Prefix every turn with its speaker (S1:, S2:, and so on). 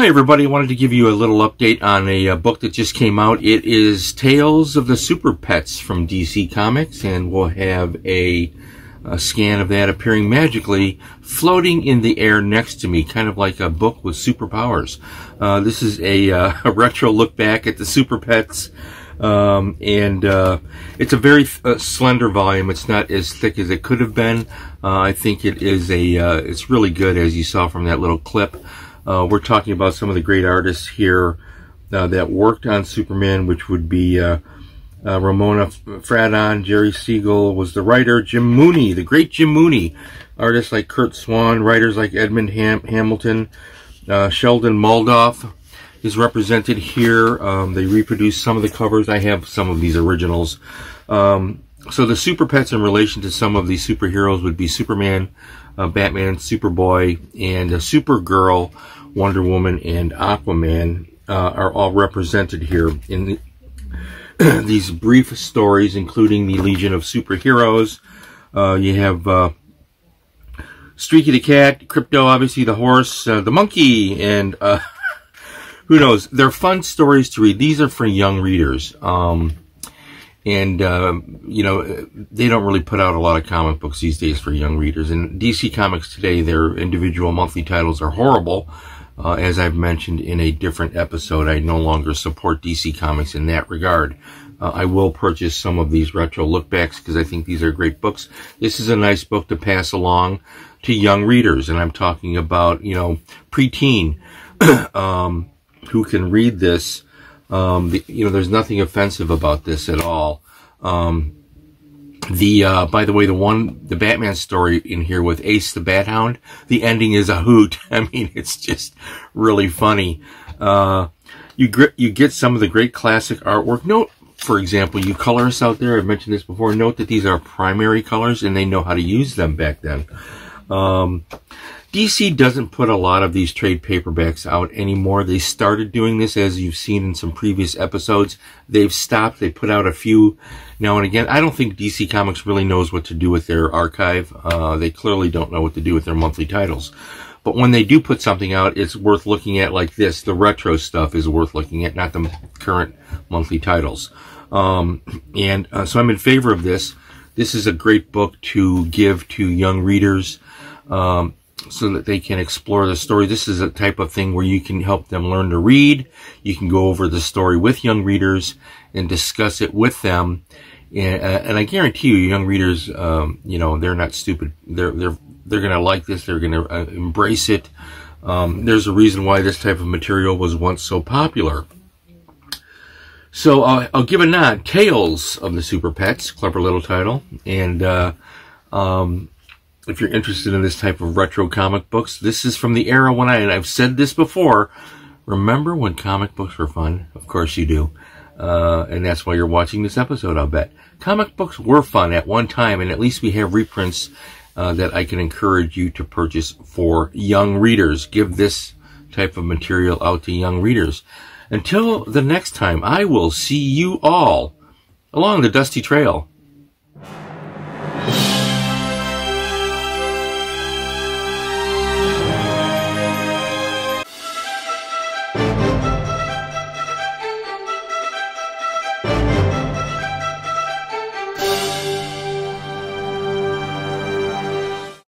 S1: Hi everybody, I wanted to give you a little update on a book that just came out. It is Tales of the Super Pets from DC Comics, and we'll have a scan of that appearing magically floating in the air next to me, kind of like a book with superpowers. This is a retro look back at the Super Pets, and it's a very slender volume. It's not as thick as it could have been. I think it is it's really good, as you saw from that little clip. We're talking about some of the great artists here that worked on Superman, which would be Ramona Fradon, Jerry Siegel was the writer, Jim Mooney, the great Jim Mooney, artists like Kurt Swan, writers like Edmund Hamilton, Sheldon Moldoff is represented here. They reproduced some of the covers. I have some of these originals. So the Super Pets in relation to some of these superheroes would be Superman, Batman, Superboy, and Supergirl, Wonder Woman, and Aquaman are all represented here in these brief stories, including the Legion of Superheroes. You have Streaky the cat, Crypto, obviously the horse, the monkey, and who knows. They're fun stories to read. These are for young readers. And, you know, they don't really put out a lot of comic books these days for young readers. And DC Comics today, their individual monthly titles are horrible. As I've mentioned in a different episode, I no longer support DC Comics in that regard. I will purchase some of these retro lookbacks because I think these are great books. This is a nice book to pass along to young readers. And I'm talking about, you know, preteen, who can read this. You know, there's nothing offensive about this at all. By the way, the Batman story in here with Ace the Bat Hound, the ending is a hoot. I mean, it's just really funny. You get some of the great classic artwork. Note, for example, you colorists out there, I've mentioned this before, note that these are primary colors and they know how to use them back then. DC doesn't put a lot of these trade paperbacks out anymore. They started doing this, as you've seen in some previous episodes. They've stopped. They put out a few now and again. I don't think DC Comics really knows what to do with their archive. They clearly don't know what to do with their monthly titles. But when they do put something out, it's worth looking at like this. The retro stuff is worth looking at, not the current monthly titles. So I'm in favor of this. This is a great book to give to young readers, so that they can explore the story. This is a type of thing where you can help them learn to read. You can go over the story with young readers and discuss it with them. And I guarantee you, young readers, you know, they're not stupid. They're going to like this. They're going to embrace it. There's a reason why this type of material was once so popular. So I'll give a nod. Tales of the Super Pets, clever little title. And if you're interested in this type of retro comic books, this is from the era when and I've said this before, remember when comic books were fun? Of course you do. And that's why you're watching this episode, I'll bet. Comic books were fun at one time, and at least we have reprints that I can encourage you to purchase for young readers. Give this type of material out to young readers. Until the next time, I will see you all along the dusty trail.